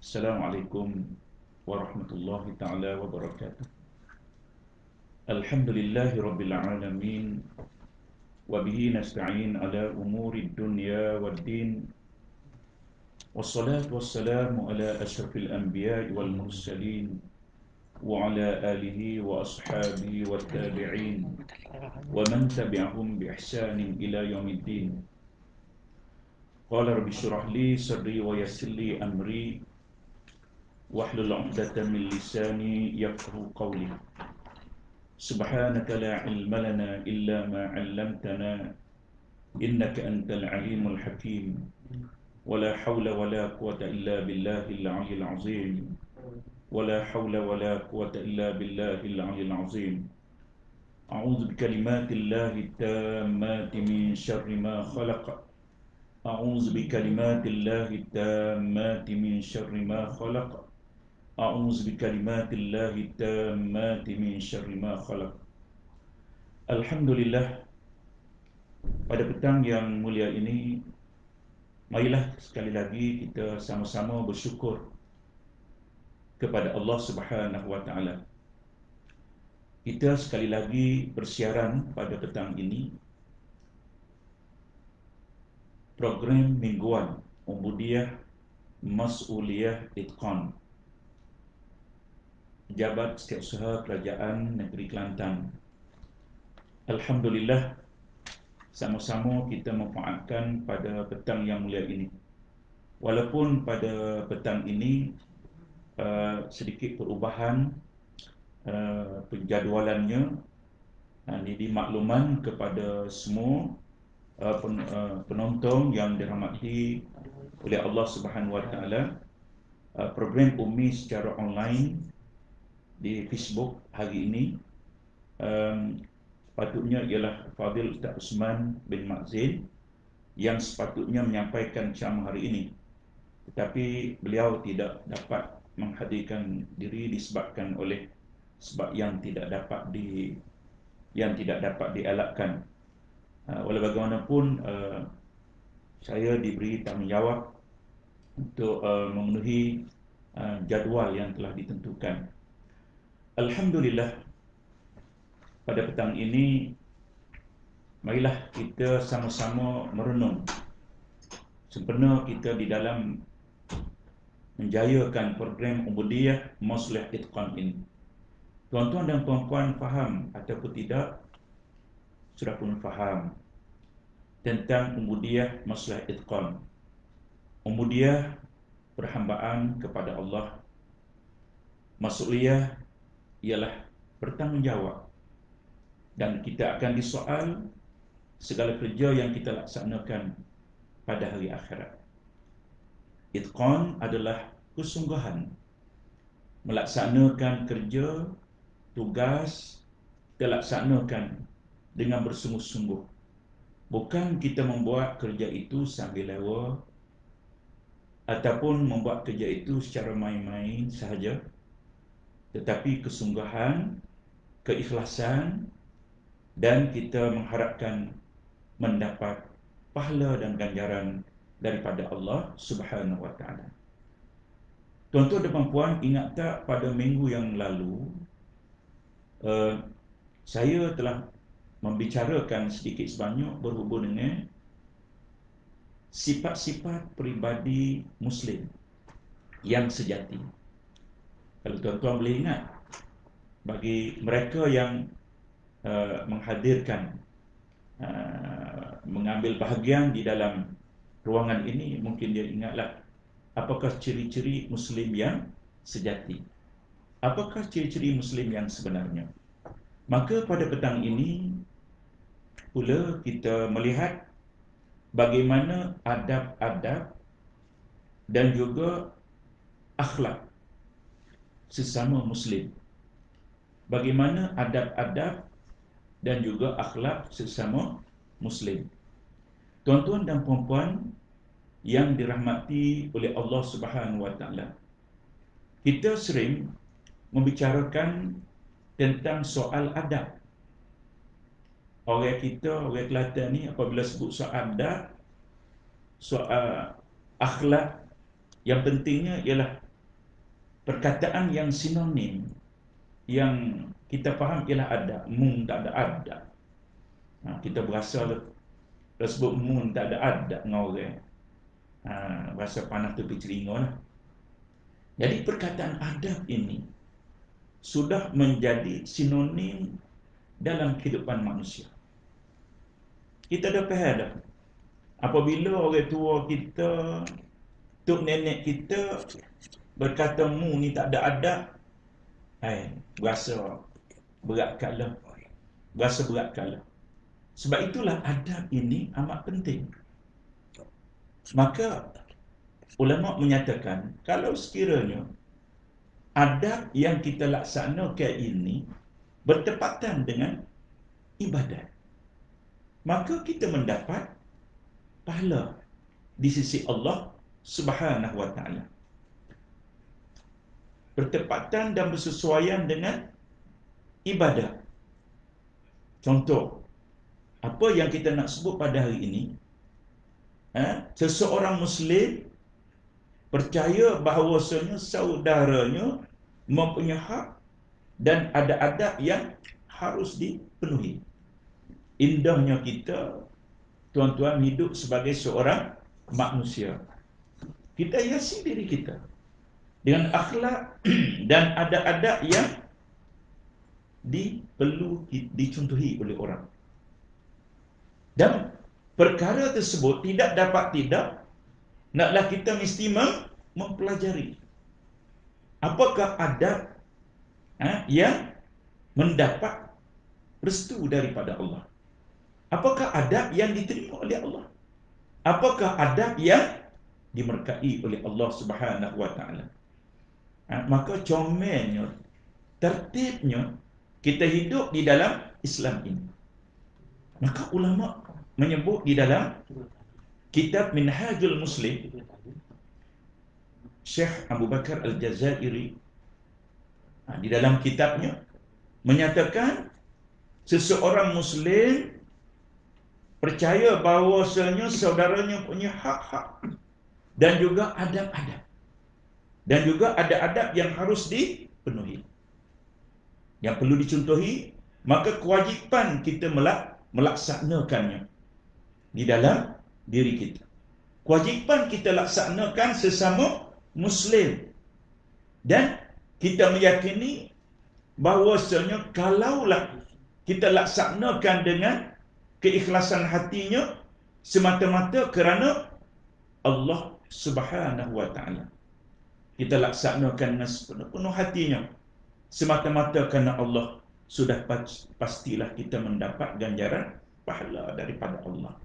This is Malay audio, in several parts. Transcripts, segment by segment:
Assalamualaikum warahmatullahi ta'ala wabarakatuh. Alhamdulillahi rabbil alamin. Wabihi nasta'in ala umuri dunya waddin. Wassalatu wassalamu ala ashrafil anbiya'i wal mursalin. Wa ala alihi wa ashabihi wa tabi'in. Wa man tabi'ahum bi ihsanin ila yaumiddin. Qala rabbi syrah li sadri wa yassir li amri. Wahlul 'uqdatam min lisani yafqahu qawli. Subhanaka la ilma lana illa ma 'allamtana innaka antal alimul hakim. Wala haula wala quwwata illa billahil 'aliyyil 'azim. Wala haula wala quwwata illa billahil 'aliyyil 'azim. A'udzu bikalimatillahi tammati min syarri ma khalaq. A'udzu bikalimatillahi tammati min syarri ma khalaq. A'udzu bikalimatillahi tammati min syarri ma khalaq. Alhamdulillah, pada petang yang mulia ini, marilah sekali lagi kita sama-sama bersyukur kepada Allah Subhanahu wa taala. Kita sekali lagi bersiaran pada petang ini program mingguan Ubudiyah Mas'uliyah Itqan, Pejabat Setiausaha Kerajaan Negeri Kelantan. Alhamdulillah, sama-sama kita memanfaatkan pada petang yang mulia ini. Walaupun pada petang ini sedikit perubahan penjadualannya, ini dimakluman kepada semua penonton yang dirahmati oleh Allah Subhanahu wa taala. Program Umi secara online di Facebook hari ini sepatutnya ialah Fadil Ustaz Usman bin Makzin yang sepatutnya menyampaikan ceramah hari ini, tetapi beliau tidak dapat menghadirkan diri disebabkan oleh sebab yang tidak dapat dielakkan. Walau bagaimanapun saya diberi tanggungjawab untuk memenuhi jadual yang telah ditentukan. Alhamdulillah, pada petang ini marilah kita sama-sama merenung sempena kita di dalam menjayakan program Ubudiyah Mas'uliyah Itqan ini. Tuan-tuan dan puan-puan faham ataupun tidak, sudah pun faham tentang Ubudiyah Mas'uliyah Itqan. Ubudiyah, perhambaan kepada Allah. Mas'uliyah ialah bertanggungjawab, dan kita akan disoal segala kerja yang kita laksanakan pada hari akhirat. Itqan adalah kesungguhan melaksanakan kerja, tugas kita laksanakan dengan bersungguh-sungguh. Bukan kita membuat kerja itu sambil lewa ataupun membuat kerja itu secara main-main sahaja, tetapi kesungguhan, keikhlasan, dan kita mengharapkan mendapat pahala dan ganjaran daripada Allah Subhanahu wa taala. Tuan-tuan dan puan-puan, ingat tak pada minggu yang lalu saya telah membicarakan sedikit sebanyak berhubung dengan sifat-sifat peribadi Muslim yang sejati. Kalau tuan-tuan boleh ingat, bagi mereka yang menghadirkan, mengambil bahagian di dalam ruangan ini, mungkin dia ingatlah apakah ciri-ciri Muslim yang sejati, apakah ciri-ciri Muslim yang sebenarnya. Maka pada petang ini pula kita melihat bagaimana adab-adab dan juga akhlak sesama Muslim. Bagaimana adab-adab dan juga akhlak sesama Muslim. Tuan-tuan dan puan-puan yang dirahmati oleh Allah Subhanahu wa taala, kita sering membicarakan tentang soal adab. Orang Kelantan ni apabila sebut soal adab, soal akhlak, yang pentingnya ialah perkataan yang sinonim yang kita faham ialah adab. Mun tak ada adab. Kita berasa dah sebut mun tak ada adab dengan orang. Rasa panas tepi telinga lah. Jadi perkataan adab ini sudah menjadi sinonim dalam kehidupan manusia. Kita dah faham dah. Apabila orang tua kita, tok nenek kita berkata mu ni tak ada adab, berasa berat kalah. Berasa berat kalah. Sebab itulah adab ini amat penting. Maka ulama menyatakan kalau sekiranya adab yang kita laksanakan ini bertepatan dengan ibadat, maka kita mendapat pahala di sisi Allah Subhanahu wa taala. Bertepatan dan bersesuaian dengan ibadah. Contoh, apa yang kita nak sebut pada hari ini, seseorang Muslim percaya bahawasanya saudaranya mempunyai hak dan ada adab yang harus dipenuhi. Indahnya kita, tuan-tuan, hidup sebagai seorang manusia. Kita hiasi diri kita dengan akhlak dan adab-adab yang perlu dicontohi oleh orang. Dan perkara tersebut tidak dapat tidak, naklah kita mesti mempelajari apakah adab yang mendapat restu daripada Allah. Apakah adab yang diterima oleh Allah? Apakah adab yang diberkahi oleh Allah Subhanahu wa taala? Maka comelnya, tertibnya kita hidup di dalam Islam ini. Maka ulama menyebut di dalam kitab Minhajul Muslim, Syekh Abu Bakar Al-Jazairi di dalam kitabnya menyatakan seseorang Muslim percaya bahawasanya saudaranya punya hak-hak dan juga adab-adab. Dan juga ada adab yang harus dipenuhi, yang perlu dicontohi. Maka kewajipan kita melaksanakannya di dalam diri kita. Kewajipan kita laksanakan sesama Muslim. Dan kita meyakini bahawasanya kalaulah kita laksanakan dengan keikhlasan hatinya semata-mata kerana Allah Subhanahu wa taala, kita laksanakan dengan sepenuh hatinya semata-mata kerana Allah, sudah pastilah kita mendapat ganjaran pahala daripada Allah.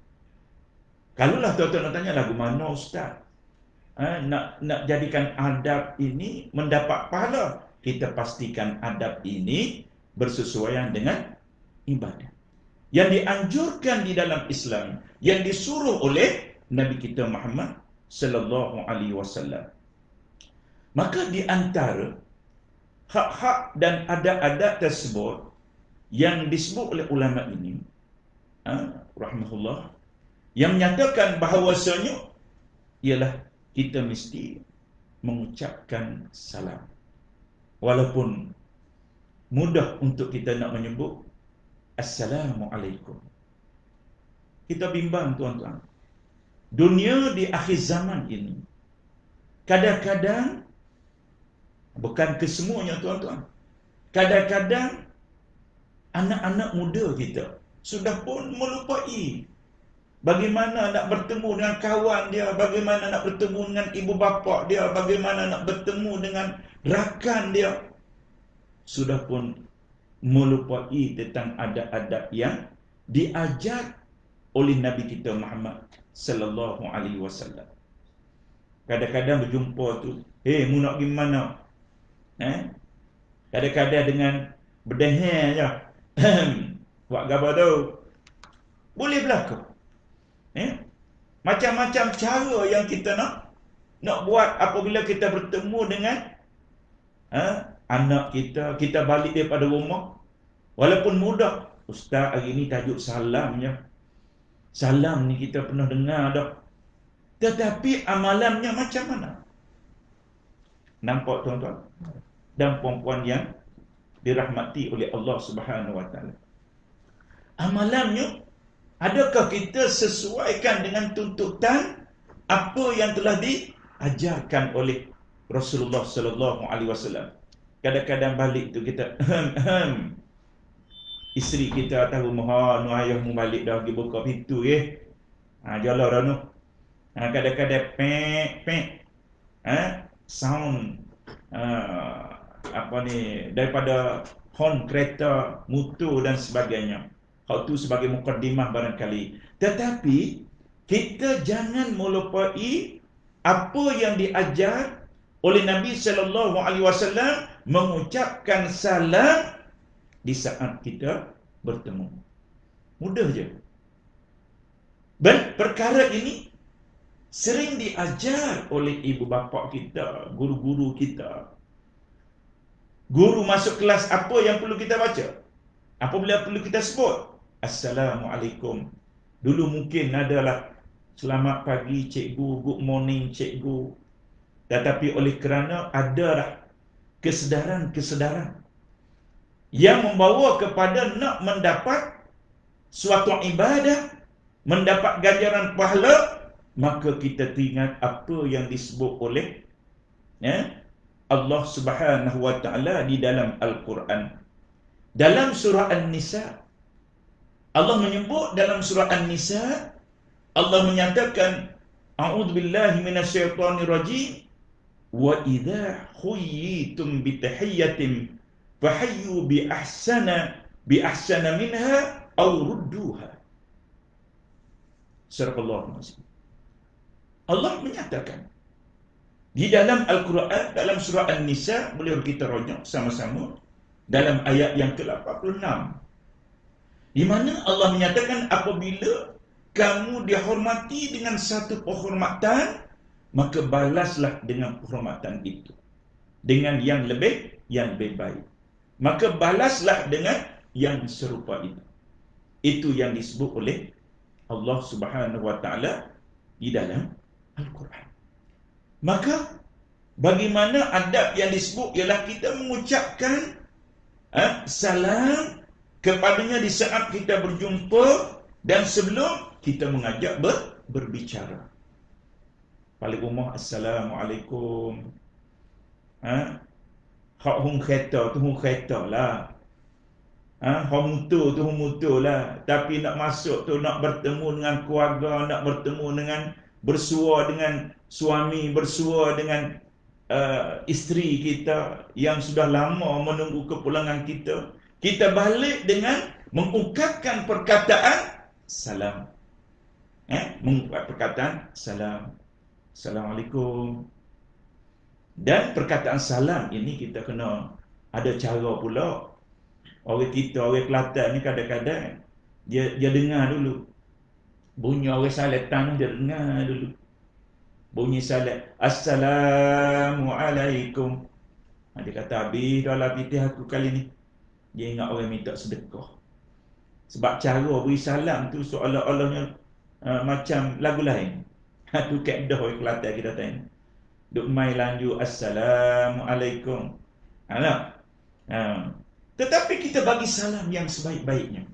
Kalaulah tuan-tuan nak tanya, lagu mana ustaz nak jadikan adab ini mendapat pahala? Kita pastikan adab ini bersesuaian dengan ibadah yang dianjurkan di dalam Islam, yang disuruh oleh Nabi kita Muhammad sallallahu alaihi wasallam. Maka di antara hak-hak dan adab-adab tersebut yang disebut oleh ulama ini, rahmatullah, yang menyatakan bahawasanya ialah kita mesti mengucapkan salam. Walaupun mudah untuk kita nak menyebut Assalamualaikum. Kita bimbang tuan-tuan, dunia di akhir zaman ini kadang-kadang, bukan kesemuanya tuan-tuan, kadang-kadang anak-anak muda kita sudah pun melupai bagaimana nak bertemu dengan kawan dia, bagaimana nak bertemu dengan ibu bapa dia, bagaimana nak bertemu dengan rakan dia. Sudah pun melupai tentang adab-adab yang diajar oleh Nabi kita Muhammad sallallahu alaihi wasallam. Kadang-kadang berjumpa tu, mu nak pergi mana? Kadang-kadang dengan berdehar je. Buat gabar tu. Boleh berlaku. Macam-macam cara yang kita nak buat apabila kita bertemu dengan anak kita. Kita balik daripada rumah, walaupun mudah, ustaz hari ni tajuk salamnya. Salam ni kita pernah dengar dah, tetapi amalannya macam mana? Nampak tuan-tuan dan puan-puan yang dirahmati oleh Allah Subhanahu Wa Taala. Amalannya, adakah kita sesuaikan dengan tuntutan apa yang telah diajarkan oleh Rasulullah Sallallahu Alaihi Wasallam? Kadang-kadang balik tu kita isteri kita tahu nu ayahmu balik dah pergi buka pintu jalan dah nu. Kadang-kadang pek sound daripada horn kereta, motor dan sebagainya. Hal tu sebagai mukadimah barangkali. Tetapi kita jangan melupai apa yang diajar oleh Nabi sallallahu alaihi wasallam, mengucapkan salam di saat kita bertemu. Mudah je. Dan perkara ini sering diajar oleh ibu bapa kita, guru-guru kita. Guru masuk kelas, apa yang perlu kita baca? Apabila perlu kita sebut Assalamualaikum. Dulu mungkin adalah selamat pagi cikgu, good morning cikgu. Tetapi oleh kerana adalah kesedaran-kesedaran yang membawa kepada nak mendapat suatu ibadah, mendapat ganjaran pahala, maka kita teringat apa yang disebut oleh Allah Subhanahu Wa Taala di dalam Al-Quran. Dalam surah An-Nisa, Allah menyebut dalam surah An-Nisa, Allah menyatakan, A'udzubillahi minasyaitonir rajim, wa idza khuyyitum bitahiyyatin fahayyu bi ahsana minha aw rudduha. Surah Allah. Allah menyatakan di dalam Al-Quran, dalam surah An-Nisa, boleh kita rujuk sama-sama dalam ayat yang ke-86, di mana Allah menyatakan apabila kamu dihormati dengan satu penghormatan, maka balaslah dengan penghormatan itu dengan yang lebih baik. Maka balaslah dengan yang serupa itu. Itu yang disebut oleh Allah Subhanahu Wa Taala di dalam Al-Quran. Maka bagaimana adab yang disebut ialah kita mengucapkan salam kepadanya di saat kita berjumpa dan sebelum kita mengajak berbicara. Paling rumah Assalamualaikum. Hak hung kereta tu hung kereta lah. Hak motor tu hung motor lah. Tapi nak masuk tu, nak bertemu dengan keluarga, nak bertemu dengan, bersua dengan suami, bersua dengan isteri kita yang sudah lama menunggu kepulangan kita. Kita balik dengan mengungkapkan perkataan salam. Mengungkapkan perkataan salam. Assalamualaikum. Dan perkataan salam ini kita kena ada cara pula. Orang kita, orang Kelantan ni kadang-kadang dia dengar dulu. Bunyi orang salatan dia dengar dulu. Bunyi salat, Assalamualaikum. Dia kata, habis dah lah pitih aku kali ni. Dia ingat orang minta sedekah. Sebab cara beri salam tu seolah-olahnya macam lagu lain. Tu kaedah orang Kelantan kita tanya. Duk mai lanjut Assalamualaikum. Tetapi kita bagi salam yang sebaik-baiknya.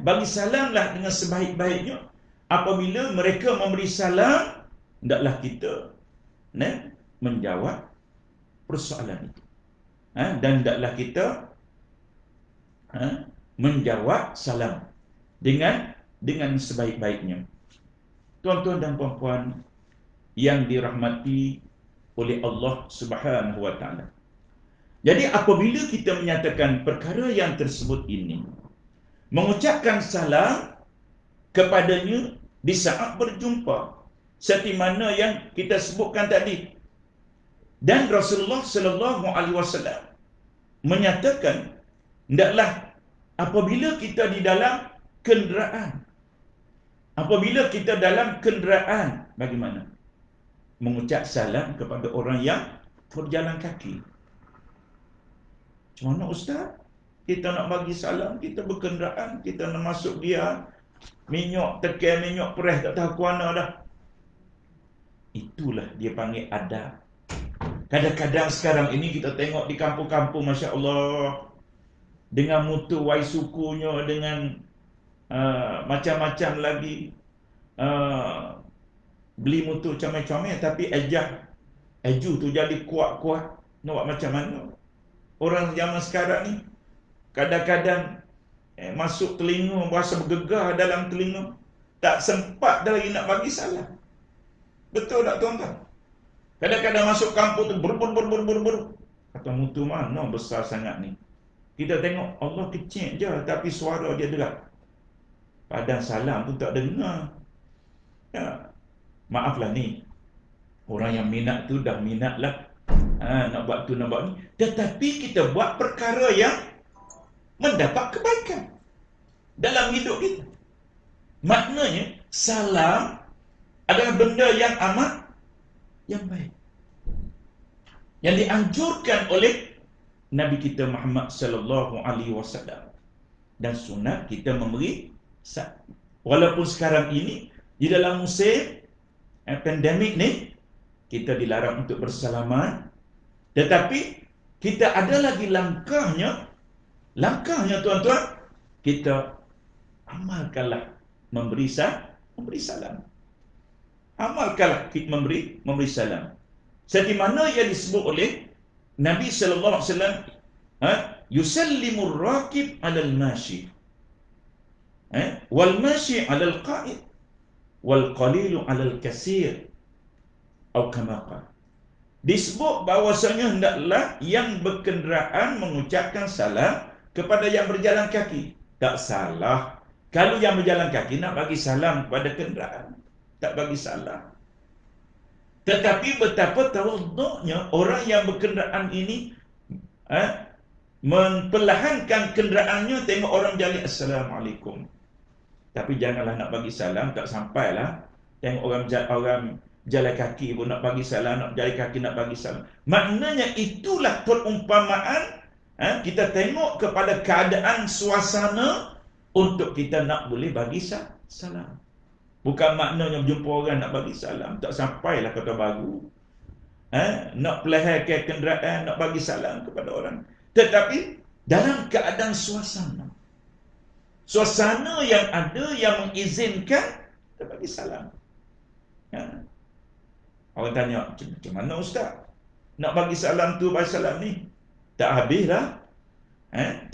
Bagi salamlah dengan sebaik-baiknya. Apabila mereka memberi salam, hendaklah kita menjawab persoalan itu. Dan hendaklah kita menjawab salam dengan sebaik-baiknya. Tuan-tuan dan puan-puan yang dirahmati oleh Allah Subhanahu Wa Taala. Jadi apabila kita menyatakan perkara yang tersebut ini, mengucapkan salam kepadanya di saat berjumpa, seperti mana yang kita sebutkan tadi. Dan Rasulullah sallallahu alaihi wasallam menyatakan, hendaklah apabila kita di dalam kenderaan, bagaimana? Mengucap salam kepada orang yang berjalan kaki. Macam mana Ustaz? Kita nak bagi salam, kita berkenderaan, kita nak masuk dia, minyak tekan, minyak perih, tak tahu ke mana dah. Itulah dia panggil adab. Kadang-kadang sekarang ini kita tengok di kampung-kampung, Masya Allah, dengan mutu wai sukunya, dengan macam-macam lagi, beli mutu comel-comel, tapi eju tu jadi kuat-kuat. Nak buat macam mana? Orang zaman sekarang ni kadang-kadang masuk telinga, berasa bergegar dalam telinga, tak sempat dah lagi nak bagi salam. Betul tak tuan-tuan? Kadang-kadang masuk kampung tu ber. Kata mutu mana besar sangat ni. Kita tengok Allah kecil je, tapi suara dia derat. Padahal salam tu tak dengar. Ya. Maaflah ni, orang yang minat tu dah minat lah, nak buat tu, nak buat ni. Tetapi kita buat perkara yang mendapat kebaikan dalam hidup kita. Maknanya salam adalah benda yang amat yang baik, yang dianjurkan oleh Nabi kita Muhammad sallallahu alaihi wasallam, dan sunat kita memberi salam. Walaupun sekarang ini di dalam musim pandemik ni kita dilarang untuk bersalaman, tetapi kita ada lagi langkahnya tuan-tuan, kita amalkanlah memberi salam. Amalkanlah memberi salam. Seperti mana yang disebut oleh Nabi sallallahu alaihi wasallam, yusallimur rakib 'alal mashi, wal mashi 'alal qa'id, wal qalilu 'alal katsir, atau kama qala. Disebut bahawasanya hendaklah yang berkenderaan mengucapkan salam kepada yang berjalan kaki. Tak salah kalau yang berjalan kaki nak bagi salam kepada kenderaan, tak bagi salam. Tetapi betapa tawaduknya orang yang berkenderaan ini, memperlahankan kenderaannya, tengok orang jalan Assalamualaikum, tapi janganlah nak bagi salam, tak sampailah. Tengok orang jalan kaki pun nak bagi salam, nak jalan kaki nak bagi salam. Maknanya itulah perumpamaan, kita tengok kepada keadaan suasana untuk kita nak boleh bagi salam. Bukan maknanya berjumpa orang nak bagi salam, tak sampailah kata baru, nak pelahirkan kenderaan, nak bagi salam kepada orang. Tetapi dalam keadaan suasana yang ada yang mengizinkan kita bagi salam. Orang tanya, macam mana Ustaz nak bagi salam tu, bagi salam ni? Tak habislah,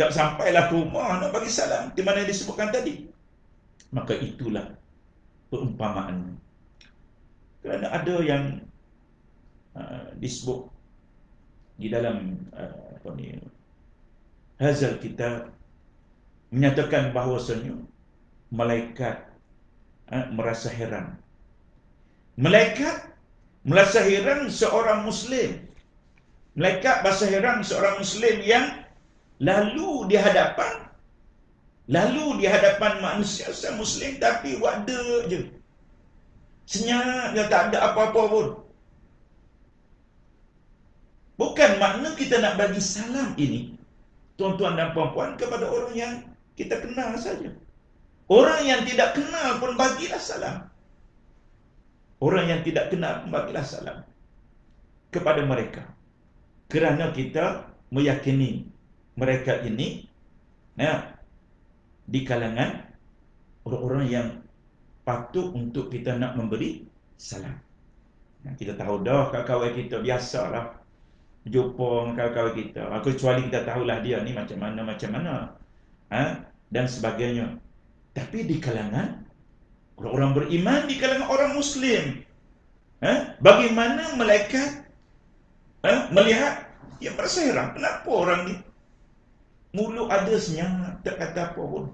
tak sampailah ke rumah nak bagi salam, di mana disebutkan tadi. Maka itulah perumpamaan. Kerana ada yang disebut di dalam hazal kita menyatakan bahawasanya malaikat merasa heran. Malaikat merasa heran seorang Muslim. Malaikat merasa heran seorang Muslim yang lalu di hadapan manusia Muslim, tapi wada je, senyap, dia tak ada apa-apa pun. Bukan makna kita nak bagi salam ini, tuan-tuan dan puan-puan, kepada orang yang kita kenal saja. Orang yang tidak kenal pun bagilah salam. Orang yang tidak kenal pun bagilah salam kepada mereka, kerana kita meyakini mereka ini di kalangan orang-orang yang patut untuk kita nak memberi salam. Kita tahu dah kawan-kawan kita biasalah jumpa dengan kawan-kawan kita, kecuali kita tahulah dia ni macam mana, dan sebagainya. Tapi di kalangan orang-orang beriman, di kalangan orang Muslim, bagaimana malaikat melihat, dia merasa heran, kenapa orang ni mulut ada senyap, tak kata apa pun,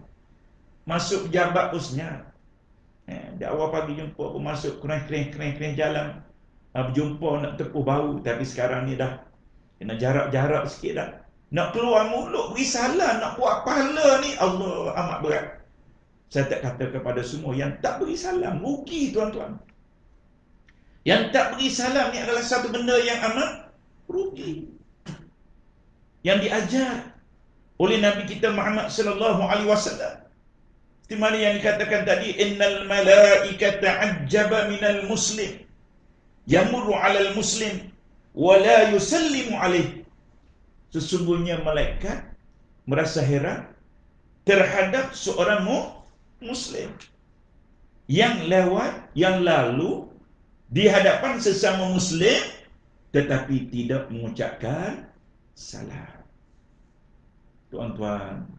masuk pejabat pun senyap, di awal pagi jumpa pun masuk keren jalan, berjumpa nak tepuh bau. Tapi sekarang ni dah kena jarak sikit dah, nak keluar mulut beri salam, nak buat pahala ni, Allah amat berat. Saya tak kata kepada semua yang tak beri salam rugi, tuan-tuan. Yang tak beri salam ni adalah satu benda yang amat rugi, yang diajar oleh Nabi kita Muhammad sallallahu alaihi wasallam. Seperti mana yang dikatakan tadi, innal malaikata ajaba minal muslim yamurru 'alal muslim wala yusallimu alaih. Sesungguhnya malaikat merasa heran terhadap seorang muslim yang lalu di hadapan sesama muslim tetapi tidak mengucapkan salam. Tuan-tuan,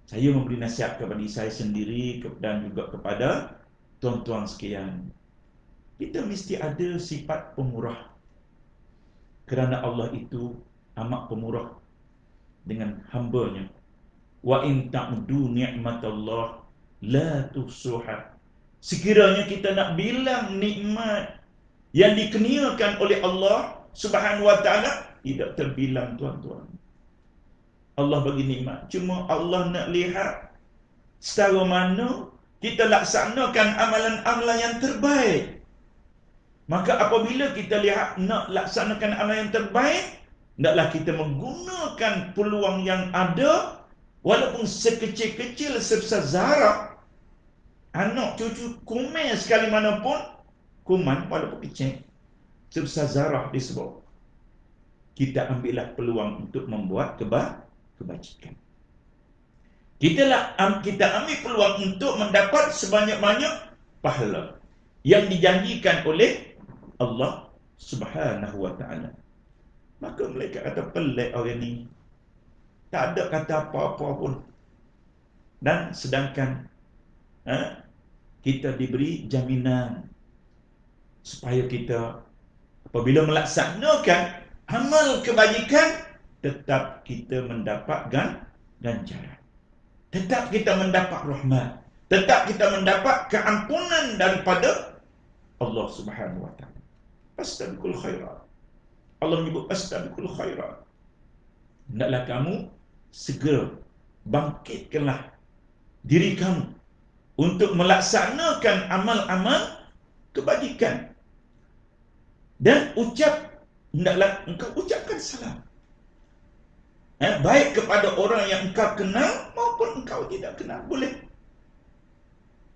saya memberi nasihat kepada diri saya sendiri dan juga kepada tuan-tuan sekalian. Kita mesti ada sifat pemurah. Kerana Allah itu amat pemurah dengan hamba-Nya. Wa in ta'uddu ni'matallah la tuhsuha. Sekiranya kita nak bilang nikmat yang dikurniakan oleh Allah Subhanahu wa taala, tidak terbilang, tuan-tuan. Allah bagi nikmat, cuma Allah nak lihat setara mana kita laksanakan amalan-amalan yang terbaik. Maka apabila kita lihat nak laksanakan amalan yang terbaik, hendaklah kita menggunakan peluang yang ada, walaupun sekecil-kecil sebesar zarah. Anak cucu kuman sekali mana pun, kuman walaupun kecil sebesar zarah disebut, kita ambillah peluang untuk membuat kebajikan. Kita ambil peluang untuk mendapat sebanyak-banyak pahala yang dijanjikan oleh Allah Subhanahu wa taala. Maka mereka kata, pelik orang ni, tak ada kata apa-apa pun. Dan sedangkan kita diberi jaminan supaya kita apabila melaksanakan amal kebajikan, tetap kita mendapatkan ganjaran. Tetap kita mendapat rahmat. Tetap kita mendapat keampunan daripada Allah Subhanahu wa taala. Fastabiqul khairat. Allah menyebut fastabiqul khairat. Hendaklah kamu segera bangkitkanlah diri kamu untuk melaksanakan amal-amal kebajikan. Dan hendaklah engkau ucapkan salam. Baik kepada orang yang engkau kenal maupun engkau tidak kenal. Boleh.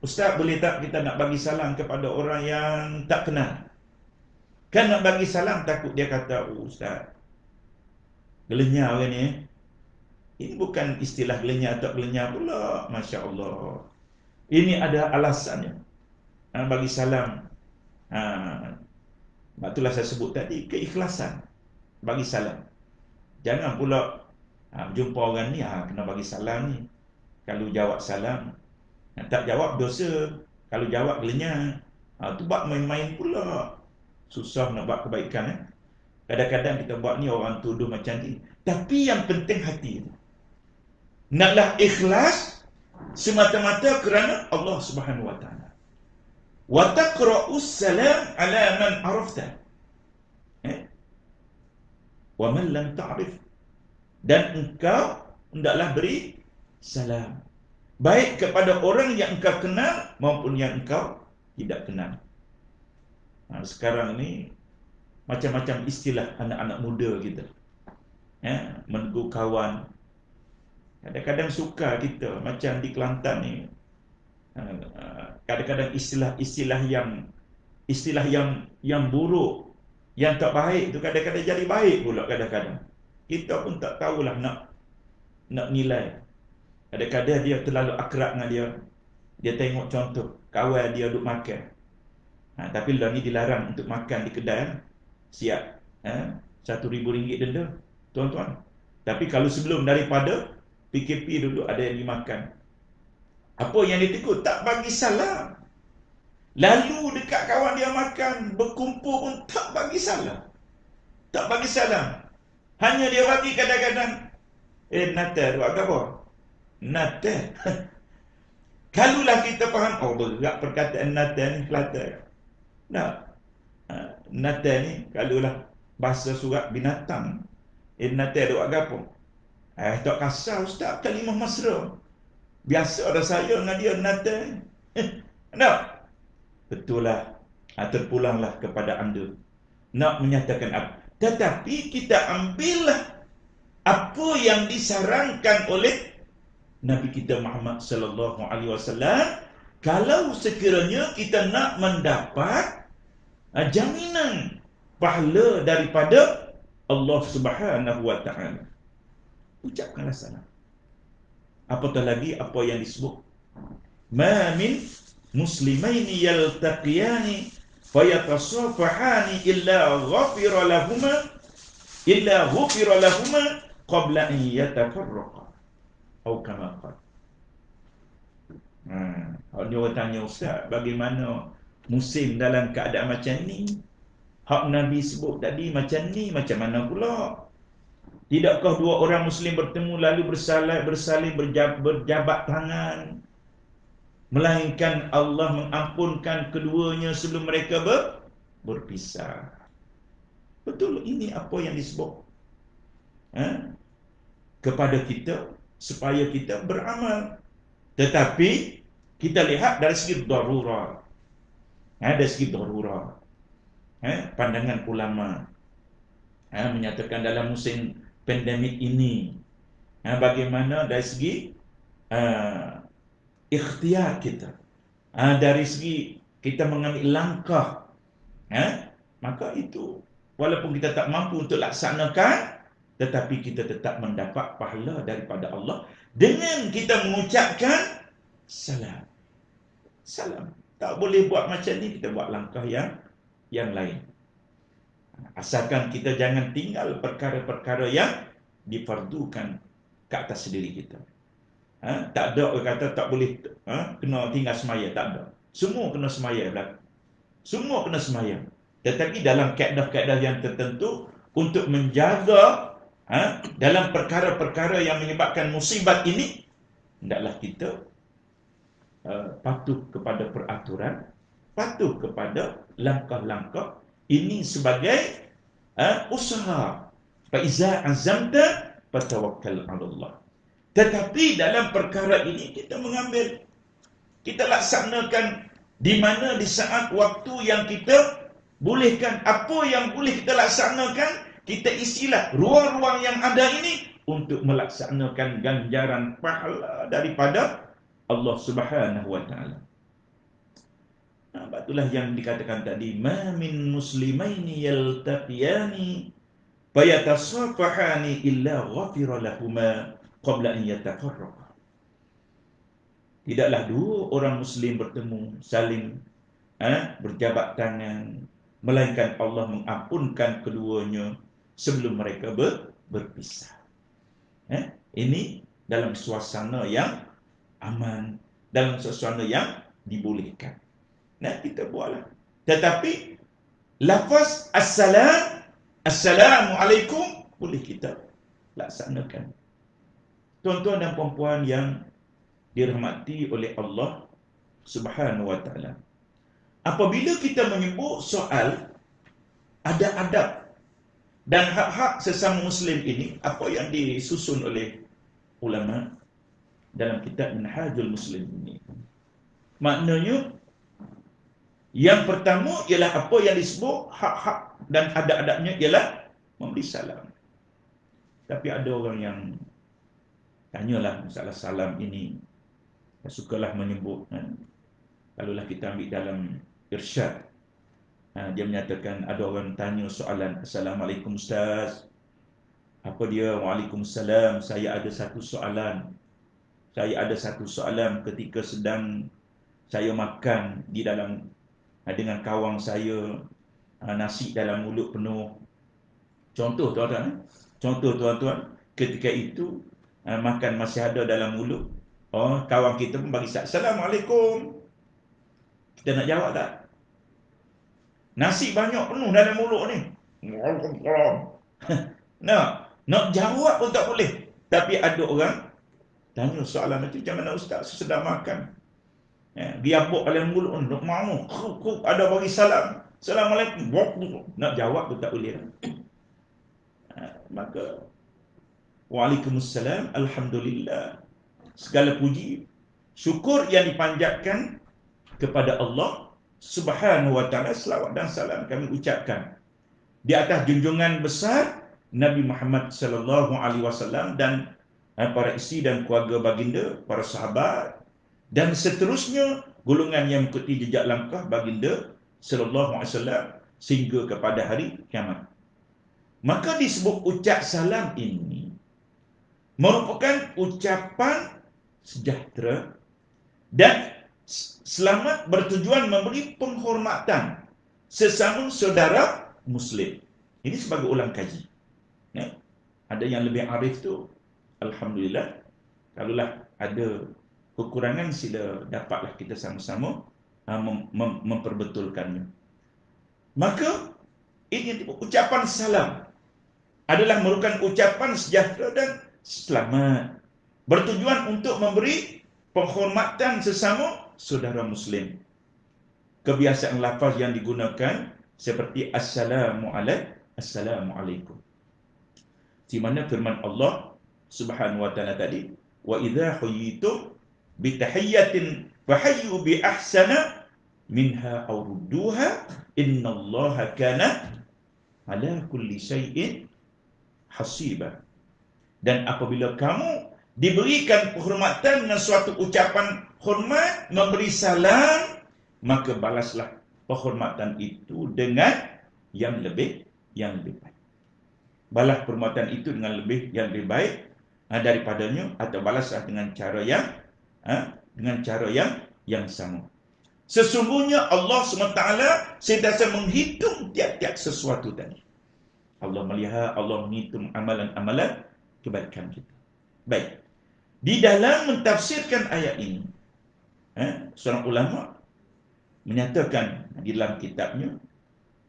Ustaz, boleh tak kita nak bagi salam kepada orang yang tak kenal? Kan nak bagi salam takut dia kata, Ustaz, gelenyah orang ni. Ini bukan istilah gelenyah atau gelenyah pula. Masya Allah. Ini ada alasannya. Bagi salam. Itulah saya sebut tadi, keikhlasan. Bagi salam. Jangan pula jumpa orang ni, kena bagi salam ni. Kalau jawab salam, tak jawab dosa. Kalau jawab gelenyah, tu buat main-main pula. Susah nak buat kebaikan. Kadang-kadang kita buat ni orang tuduh macam ni. Tapi yang penting hati. Naklah ikhlas semata-mata kerana Allah Subhanahu wa taala. Wa taqra'us salam ala man arafta. Wa man lam ta'rif. Dan engkau hendaklah beri salam baik kepada orang yang engkau kenal maupun yang engkau tidak kenal. Sekarang ni macam-macam istilah anak-anak muda kita. Menegur kawan. Kadang-kadang suka kita macam di Kelantan ni. Kadang-kadang istilah yang buruk, yang tak baik tu kadang-kadang jadi baik pula kadang-kadang. Kita pun tak tahulah nak nilai. Kadang-kadang dia terlalu akrab dengan dia. Dia tengok contoh kawan dia duduk makan. Tapi lah ni dilarang untuk makan di kedai. Siap. RM1,000 denda, tuan-tuan. Tapi kalau sebelum daripada PKP duduk ada yang dimakan. Apa yang ditegur? Tak bagi salam. Lalu dekat kawan dia makan, berkumpul pun tak bagi salam. Tak bagi salam. Hanya dia bagi kadang-kadang, Natal buat apa? Natal. Kalulah kita faham, berat perkataan Natal ni Kelantan. Natal ni, kalulah bahasa surat binatang. Natal buat apa? Tak kasar Ustaz, kalimah mesra. Biasa ada saya dengan dia Natal. Tak? Betul lah. Terpulanglah kepada anda. Nak menyatakan apa? Tetapi kita ambillah apa yang disarankan oleh Nabi kita Muhammad sallallahu alaihi wasallam kalau sekiranya kita nak mendapat jaminan pahala daripada Allah Subhanahu wa taala. Ucapkanlah salam. Apatah lagi apa yang disebut, ma min muslimaini yaltaqiyani fayatasafahani illa ghufira lahuma qabla an yatafarraqa, atau kama qala. Dia orang tanya, Ustaz, bagaimana musim dalam keadaan macam ni? Hak Nabi sebut tadi macam ni, macam mana pula? Tidakkah dua orang Muslim bertemu lalu bersaling berjabat tangan, melainkan Allah mengampunkan keduanya sebelum mereka berpisah. Betul, ini apa yang disebut kepada kita supaya kita beramal. Tetapi kita lihat dari segi darurah, dari segi darurah, pandangan ulama menyatakan dalam musim pandemik ini, bagaimana dari segi ikhtiar kita, dari segi kita mengambil langkah, maka itu walaupun kita tak mampu untuk laksanakan, tetapi kita tetap mendapat pahala daripada Allah dengan kita mengucapkan salam. Salam. Tak boleh buat macam ni, kita buat langkah yang lain. Asalkan kita jangan tinggal perkara-perkara yang difardukan ke atas diri kita. Tak ada orang kata tak boleh kena tinggal semaya, tak ada. Semua kena semaya belakang. Semua kena semaya. Tetapi dalam kaedah-kaedah yang tertentu untuk menjaga dalam perkara-perkara yang menyebabkan musibat ini, hendaklah kita patuh kepada peraturan, patuh kepada langkah-langkah ini sebagai usaha. Fa iza azamta fatawakkal 'ala Allah. Tetapi dalam perkara ini kita mengambil, kita laksanakan di mana di saat waktu yang kita bolehkan, apa yang boleh kita laksanakan, kita isilah ruang-ruang yang ada ini untuk melaksanakan ganjaran pahala daripada Allah Subhanahu wa taala. Itulah yang dikatakan tadi, ma min muslimaini yaltaqiyani fayatasafahani illa ghafira lahuma qabla an yatafarraqa. Tidaklah dua orang muslim bertemu saling berjabat tangan, melainkan Allah mengampunkan keduanya sebelum mereka berpisah. Ini dalam suasana yang aman, dalam suasana yang dibolehkan. Kita buatlah. Tetapi lafaz Assalamualaikum boleh kita laksanakan. Tuan-tuan dan puan-puan yang dirahmati oleh Allah Subhanahu wa taala, apabila kita menyebut soal ada adab dan hak-hak sesama muslim ini, apa yang disusun oleh ulama dalam kitab Minhajul Muslim ini, maknanya yang pertama ialah apa yang disebut hak-hak dan adab-adabnya ialah memberi salam. Tapi ada orang yang tanyalah masalah salam ini, sukalah menyebut, kalaulah kita ambil dalam irsyad, dia menyatakan ada orang tanya soalan, Assalamualaikum Ustaz. Apa dia? Waalaikumsalam. Saya ada satu soalan ketika sedang saya makan di dalam dengan kawan saya, nasi dalam mulut penuh. Contoh tuan-tuan, ketika itu makan masih ada dalam mulut, kawan kita pun bagi Assalamualaikum. Kita nak jawab tak? Nasi banyak penuh dalam mulut ni. Nak jawab pun tak boleh. Tapi ada orang tanya soalan macam mana Ustaz, sedang makan, biabok dalam mulut, nak mahu, ada bagi salam, Assalamualaikum, nak jawab pun tak boleh. Maka Waalaikumsalam, Alhamdulillah, segala puji syukur yang dipanjatkan kepada Allah Subhanahu wa taala, selawat dan salam kami ucapkan di atas junjungan besar Nabi Muhammad sallallahu alaihi wasallam dan para isteri dan keluarga baginda, para sahabat, dan seterusnya golongan yang mengikuti jejak langkah baginda sallallahu alaihi wasallam sehingga kepada hari kiamat. Maka disebut ucap salam ini merupakan ucapan sejahtera dan selamat bertujuan memberi penghormatan sesama saudara Muslim. Ini sebagai ulang kaji. Ya. Ada yang lebih arif tu, alhamdulillah. Kalaulah ada kekurangan, sila dapatlah kita sama-sama memperbetulkannya. Maka ini ucapan salam adalah merupakan ucapan sejahtera dan selamat, bertujuan untuk memberi penghormatan sesama saudara Muslim. Kebiasaan lafaz yang digunakan seperti Assalamualaikum. Di mana firman Allah Subhanahu wa taala tadi, wa idza huyitum bi tahiyyatin fahayyu bi ahsana minha aw rudduha innallaha kana ala kulli syai'in hasiba. Dan apabila kamu diberikan penghormatan dengan suatu ucapan hormat, memberi salam, maka balaslah penghormatan itu dengan yang lebih baik. Balas penghormatan itu dengan yang lebih baik daripadanya, atau balaslah dengan cara yang sama. Sesungguhnya Allah SWT sentiasa menghitung tiap-tiap sesuatu tadi. Allah melihat, Allah menghitung amalan-amalan kebaikan kita. Baik. Di dalam mentafsirkan ayat ini, seorang ulama menyatakan di dalam kitabnya,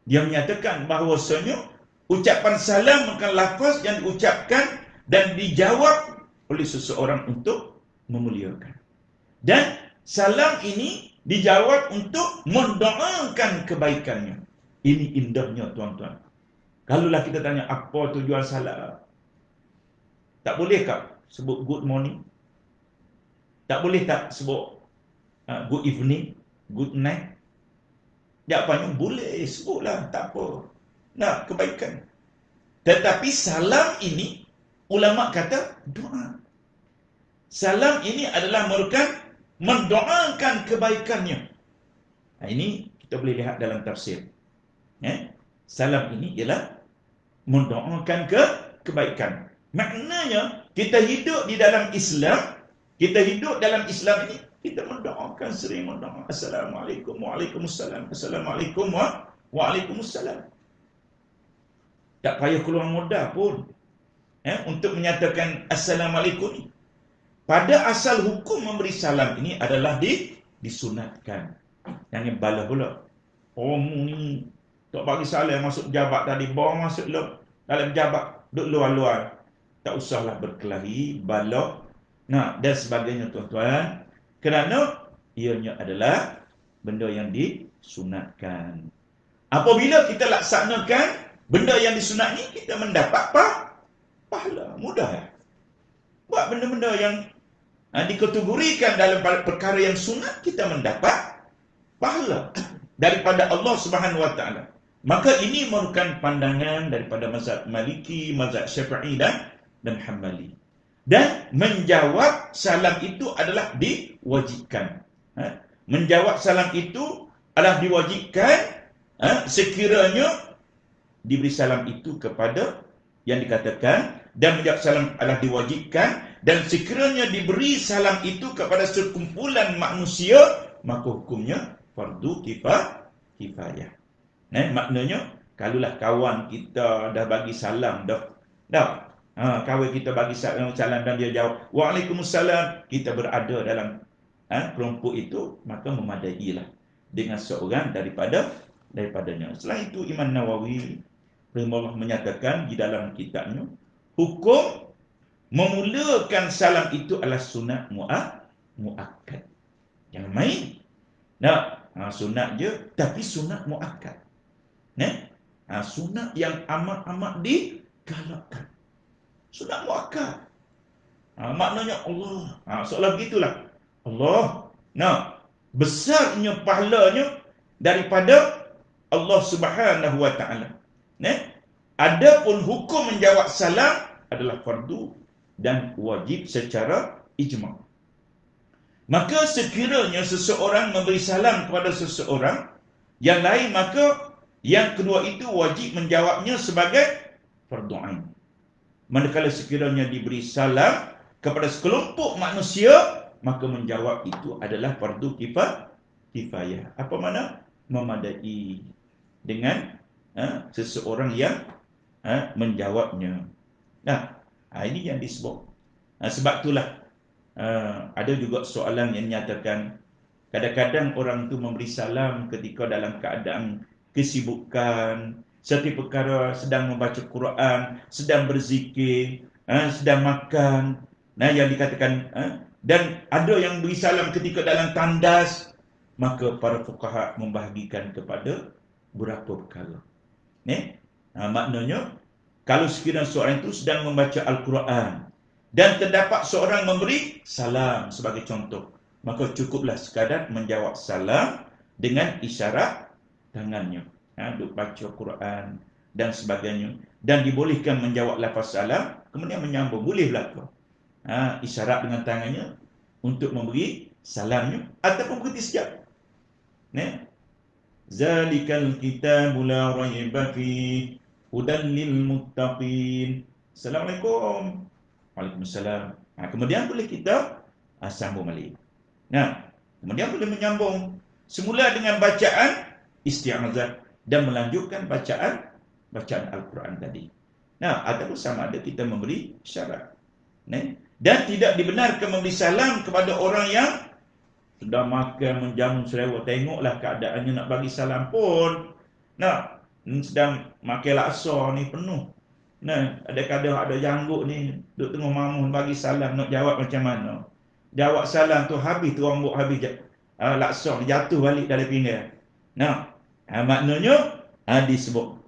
dia menyatakan bahawasanya ucapan salam bukan lafaz yang diucapkan dan dijawab oleh seseorang untuk memuliakan. Dan salam ini dijawab untuk mendoakan kebaikannya. Ini indahnya tuan-tuan. Kalaulah kita tanya apa tujuan salam, tak boleh tak sebut good morning? Tak boleh tak sebut good evening, good night? Tak apa, boleh sebutlah, tak apa. Nak kebaikan. Tetapi salam ini, ulama kata doa. Salam ini adalah merupakan mendoakan kebaikannya. Ini kita boleh lihat dalam tafsir. Salam ini ialah mendoakan kebaikan. Maknanya kita hidup di dalam Islam, kita hidup dalam Islam ini, kita mendoakan, sering mendoakan Assalamualaikum, Waalaikumsalam, Assalamualaikum, Waalaikumsalam. Tak payah keluar modal pun untuk menyatakan Assalamualaikum ni. Pada asal hukum memberi salam ini adalah disunatkan. Jangan balas pula. Ni tak bagi salam masuk jabat tadi, bawa masuk dalam jabat, duduk luar-luar. Tak usahlah berkelahi, balok, dan sebagainya tuan-tuan. Kerana ianya adalah benda yang disunatkan. Apabila kita laksanakan benda yang disunat ni, kita mendapat pahala. Mudah ya. Buat benda-benda yang dikategorikan dalam perkara yang sunat, kita mendapat pahala daripada Allah Subhanahu wa taala. Maka ini merupakan pandangan daripada mazhab Maliki, mazhab Syafi'i dan Hambali. Dan menjawab salam itu adalah diwajibkan. Menjawab salam itu adalah diwajibkan sekiranya diberi salam itu kepada yang dikatakan, dan menjawab salam adalah diwajibkan, dan sekiranya diberi salam itu kepada sekumpulan manusia, maka hukumnya fardu kifayah. Maknanya, kalaulah kawan kita dah bagi salam dah, kawan kita bagi salam dan dia jawab Waalaikumsalam, kita berada dalam kelompok itu, maka memadailah dengan seorang daripadanya. Selain itu, Imam Nawawi rahimahullah menyatakan di dalam kitabnya, hukum memulakan salam itu adalah sunat muakkad. Jangan main. Sunat je, tapi sunat muakkad. Sunat yang amat-amat digalakkan. Sunat muakkad. Maknanya Allah. Seolah begitulah. Allah. Besarnya pahalanya daripada Allah Subhanahu wa taala. Adapun hukum menjawab salam adalah fardu dan wajib secara ijma'. Maka sekiranya seseorang memberi salam kepada seseorang yang lain, maka Yang kedua itu wajib menjawabnya sebagai fardu ain. Manakala sekiranya diberi salam kepada sekelompok manusia, maka menjawab itu adalah fardu kifayah. Apa makna? Memadai dengan seseorang yang menjawabnya. Nah, ini yang disebut. Sebab itulah ada juga soalan yang nyatakan kadang-kadang orang tu memberi salam ketika dalam keadaan kesibukan, seperti perkara sedang membaca Quran, sedang berzikir, sedang makan. Nah, yang dikatakan dan ada yang beri salam ketika dalam tandas, maka para fuqaha membahagikan kepada beberapa perkara. Maknanya kalau sekiranya seorang itu sedang membaca Al-Quran dan terdapat seorang memberi salam sebagai contoh, maka cukuplah sekadar menjawab salam dengan isyarat tangannya. Duk baca Quran dan sebagainya. Dan dibolehkan menjawab lafaz salam, kemudian menyambung. Boleh berlaku. Isyarat dengan tangannya untuk memberi salamnya ataupun berhenti sekejap. Zalikal kitabu la raiba fihi hudan lil muttaqin. Assalamualaikum. Waalaikumsalam. Kemudian boleh kita sambung balik. Kemudian boleh menyambung semula dengan bacaan isti'azah dan melanjutkan bacaan Al-Quran tadi. Ataupun sama ada kita memberi syarat. Dan tidak dibenarkan memberi salam kepada orang yang sedang makan menjamu selewat. Tengoklah keadaannya nak bagi salam pun. Sedang makan laksa ni penuh. Ada kadang ada janggut ni duduk tengah mamun bagi salam, nak jawab macam mana? Jawab salam tu habis terombok, habis laksa ni jatuh balik dari pinggan. Maknanya disebut.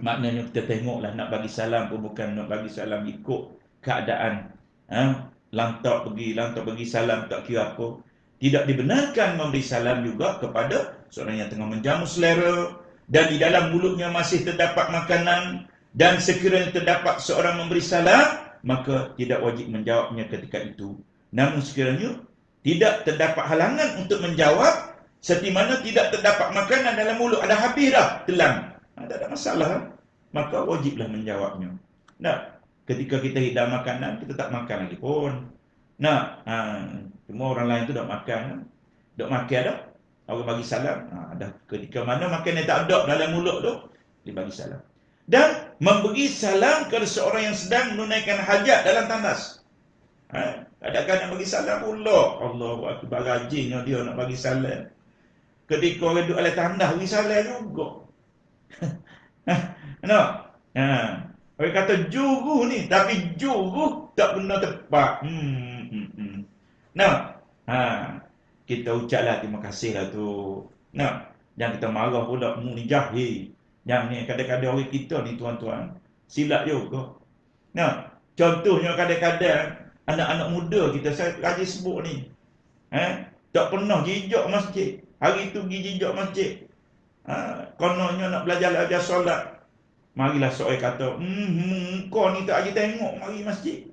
Maknanya kita tengoklah nak bagi salam pun bukan nak bagi salam ikut keadaan. Lantak pergi salam tak kira apa. Tidak dibenarkan memberi salam juga kepada seorang yang tengah menjamu selera dan di dalam mulutnya masih terdapat makanan, dan sekiranya terdapat seorang memberi salam, maka tidak wajib menjawabnya ketika itu. Namun sekiranya tidak terdapat halangan untuk menjawab, seperti mana tidak terdapat makanan dalam mulut, ada habis dah telan, tak ada masalah, maka wajiblah menjawabnya. Ketika kita hidang makanan, kita tak makan lagi pun. Semua orang lain tu dah makan dah. Orang bagi salam, dah ketika mana makan yang tak ada dalam mulut tu, dia bagi salam. Dan memberi salam kepada seorang yang sedang menunaikan hajat dalam tandas. Kadang-kadang bagi salam pula. Allahu Akbar, rajinnya dia nak bagi salam. Ketika orang duduk dalam tandas, bagi salam juga. Orang kata juru ni, tapi juru tak benar tepat. Kita ucaplah terima kasih lah tu. Jangan kita marah pula, mu ni jahil. Yang ni kadang-kadang orang kita ni tuan-tuan silap juga. Contohnya kadang-kadang anak-anak muda kita, saya rajin sebut ni, tak pernah jijak masjid. Hari tu pergi jijak masjid, kononnya nak belajar solat. Marilah seorang kata, muka ni tak lagi tengok mari masjid.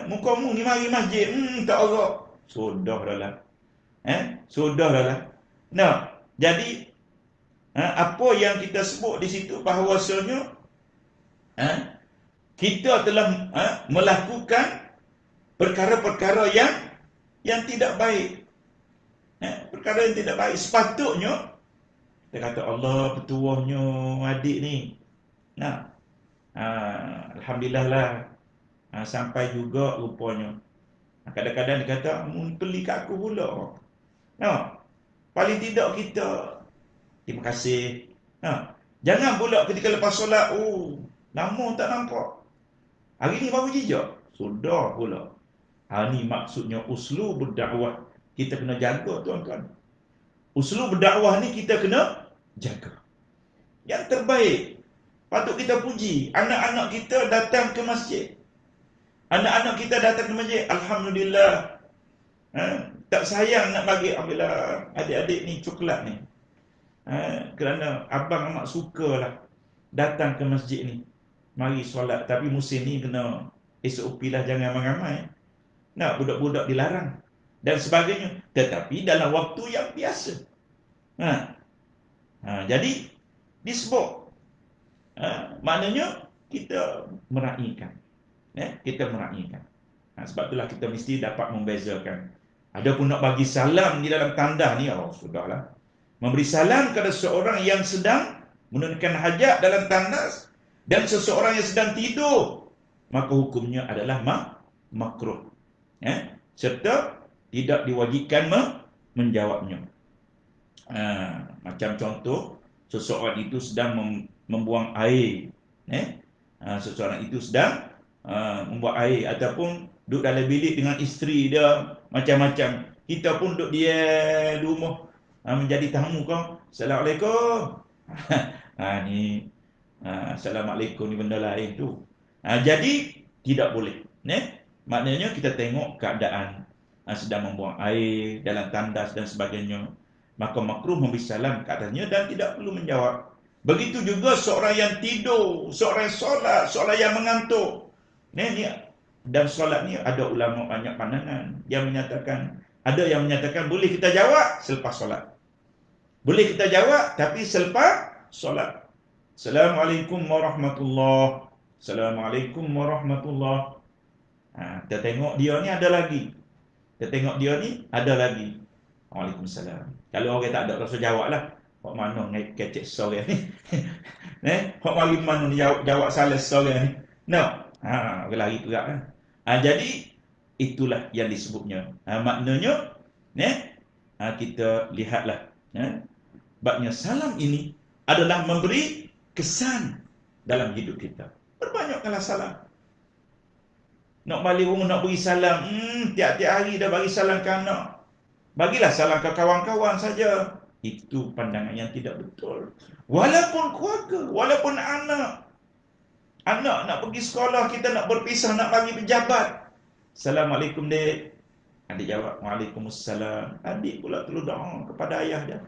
Muka mu ni mari masjid, tak arak. Sudah dah lah. Sudah dah lah. Jadi apa yang kita sebut di situ bahawasanya kita telah melakukan perkara-perkara yang tidak baik. Perkara yang tidak baik. Sepatutnya kita kata Allah petuahnya adik ni. Alhamdulillah lah. Sampai juga rupanya. Kadang-kadang dia kata, pelik kat aku pula. Paling tidak kita terima kasih. Jangan pula ketika lepas solat, lama tak nampak. Hari ni baru jejak. Sudah pula. Ni maksudnya uslub berdakwah. Kita kena jaga tuan-tuan. Uslub berdakwah ni kita kena jaga. Yang terbaik, patut kita puji. Anak-anak kita datang ke masjid. Anak-anak kita datang ke masjid, alhamdulillah. Tak sayang nak bagi, alhamdulillah, adik-adik ni coklat ni. Kerana abang amat sukalah datang ke masjid ni. Mari solat. Tapi musim ni kena SOP lah, jangan ramai-ramai. Budak-budak dilarang dan sebagainya. Tetapi dalam waktu yang biasa. Jadi disebut, maknanya kita meraihkan. Kita meraihkan. Sebab itulah kita mesti dapat membezakan. Ada pun nak bagi salam di dalam tandas ni, sudahlah. Memberi salam kepada seseorang yang sedang menunaikan hajat dalam tandas dan seseorang yang sedang tidur, maka hukumnya adalah makruh. Serta tidak diwajibkan menjawabnya. Macam contoh, seseorang itu sedang membuang air. Seseorang itu sedang membuang air ataupun duduk dalam bilik dengan isteri dia, macam-macam. Kita pun duduk dia di rumah, menjadi tamu kau. Assalamualaikum. Ni Assalamualaikum ni benda lain tu. Jadi tidak boleh. Maknanya kita tengok keadaan sedang membuang air dalam tandas dan sebagainya, maka makruh memberi salam ke atasnya dan tidak perlu menjawab. Begitu juga seorang yang tidur, seorang yang solat, seorang yang mengantuk. Dan solat ni ada ulama banyak pandangan yang menyatakan, ada yang menyatakan boleh kita jawab selepas solat. Boleh kita jawab tapi selepas solat. Assalamualaikum warahmatullahi. Assalamualaikum warahmatullahi. Kita tengok dia ni ada lagi. Kita tengok dia ni ada lagi. Waalaikumsalam. Kalau orang tak ada rasa jawab lah. Hak mana kecek sore ni. Hak mari mana ni jawab salah sore ni. No. Orang lari pula kan. Jadi itulah yang disebutnya. Maknanya kita lihatlah. Sebabnya salam ini adalah memberi kesan dalam hidup kita. Perbanyakkanlah salam. Nak balik rumah nak beri salam, tiap-tiap hari dah bagi salam ke anak. Bagilah salam ke kawan-kawan saja. Itu pandangan yang tidak betul. Walaupun keluarga, walaupun anak. Anak nak pergi sekolah, kita nak berpisah, nak bagi pejabat. Assalamualaikum, dek. Adik jawab, Waalaikumsalam. Adik pula perlu doa kepada ayah dia.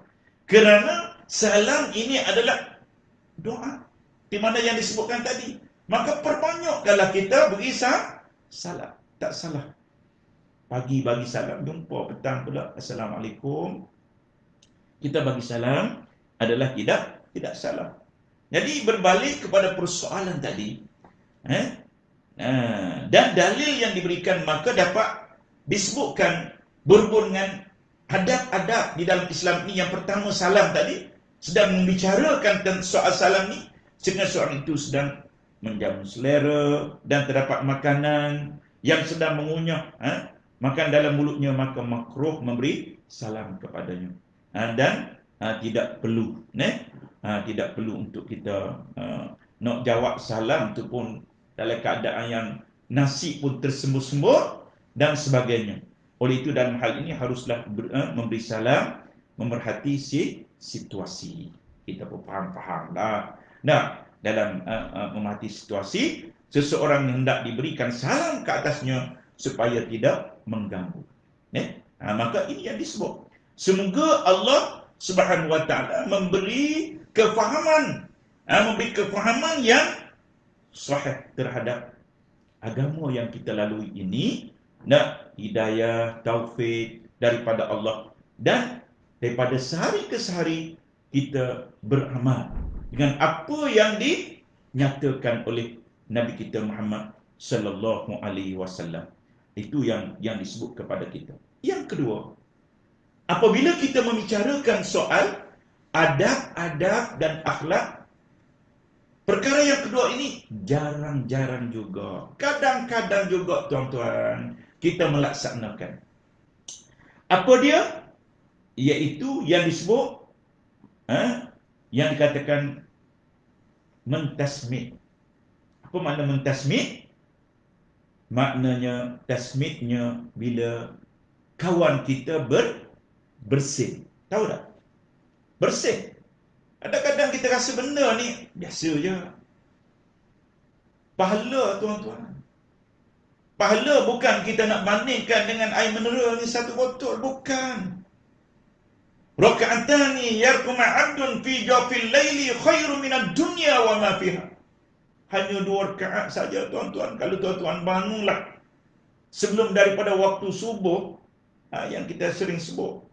Kerana salam ini adalah doa. Di mana yang disebutkan tadi. Maka perbanyakkanlah kita beri salam. Tak salah. Pagi bagi salam, jumpa petang pula Assalamualaikum. Kita bagi salam adalah tidak salah. Jadi berbalik kepada persoalan tadi, dan dalil yang diberikan maka dapat disebutkan berhubung dengan adab-adab di dalam Islam ini. Yang pertama, salam tadi sedang membicarakan tentang soal salam ni, sekiranya seorang itu sedang menjamu selera dan terdapat makanan yang sedang mengunyah makan dalam mulutnya, maka makruh memberi salam kepadanya. Dan tidak perlu tidak perlu untuk kita nak jawab salam itu pun dalam keadaan yang nasi pun tersembur-sembur dan sebagainya. Oleh itu dalam hal ini haruslah memberi salam memerhati situasi. Kita pun faham-fahamlah. Nah, dalam memerhati situasi, seseorang hendak diberikan salam ke atasnya supaya tidak mengganggu. Maka ini yang disebut. Semoga Allah Subhanahu wa taala memberi kefahaman yang sahih terhadap agama yang kita lalui ini, hidayah, taufik daripada Allah, dan daripada sehari ke sehari kita beramal dengan apa yang dinyatakan oleh Nabi kita Muhammad sallallahu alaihi wasallam. Itu yang disebut kepada kita. Yang kedua, apabila kita membicarakan soal adab-adab dan akhlak, perkara yang kedua ini jarang-jarang juga, kadang-kadang juga tuan-tuan, kita melaksanakan. Apa dia? Iaitu yang disebut, yang dikatakan mentasmid. Apa makna mentasmid? Maknanya tasmidnya bila kawan kita bersin. Tahu tak? Bersin. Kadang-kadang kita rasa benda ni biasa je. Pahala tuan-tuan. Pahala bukan kita nak bandingkan dengan air mineral ni satu botol. Bukan. Raka'atani yarkuma 'abdun fi jawfil laili khairu minad dunya wa ma fiha. Hanya 2 rakaat saja tuan-tuan. Kalau tuan-tuan bangunlah sebelum daripada waktu subuh, yang kita sering sebut.